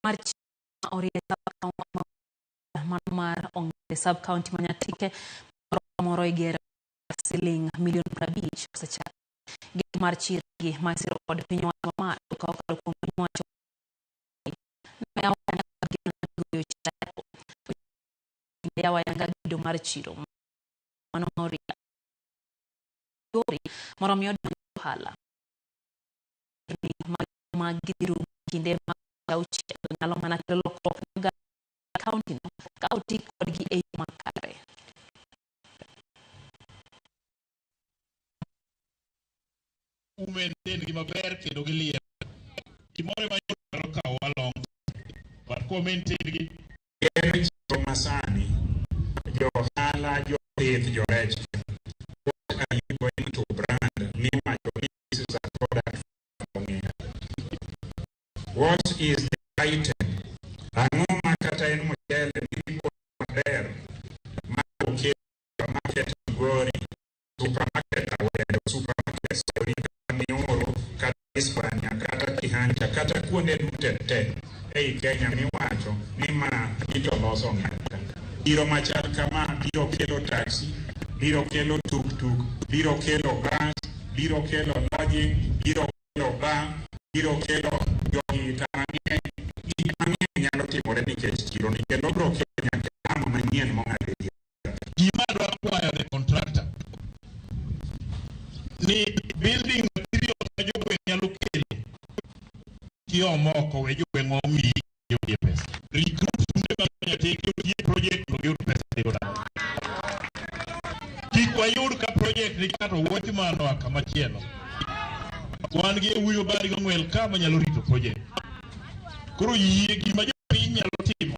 March orienta mar onge sub county Manyatike moro igera siling million 50 secha mar chirgi masiro kod piny owacho ma okalo kuom piny owacho ya wayanga gido mar chiro mano moro miyo hala magiru kinde ma uchi nyalo mana kelo lokruok ga county no county kod gi e makare umen gi maber kendo gi lier kimore ma yoro ka walong par commented gi masani jo hala jo pith jo rech what are you going to brand nima this is a product what is the item angoma kata en mchele nipo maber ma okay market gori supermarket awendo supermarket story mioro kata Hispania kata Kihanja kata kuonde dutete ei Kenya miwacho ni ma ito loso ng'ata biro machal kama biro kelo taxi biro kelo tuk-tuk biro kelo bus biro kelo lodging biro kelo bar biro kelo jogi tamanie nyalo timore nikech chiro nikech biro kelo nyaka kama manyien mong'ade gima dwa kwayo the contractor ni building material ma jogo nyalo kelo kio moko we jogo ngomi yodi pesa regroup funde ma Manyatike tie project no yod pesa dira kikwa yod ka project ni kato wuoch mano kama chielo wan gi wuyo bari ng'wel ka manyalo rito project koro yie gima jogo nyalo timo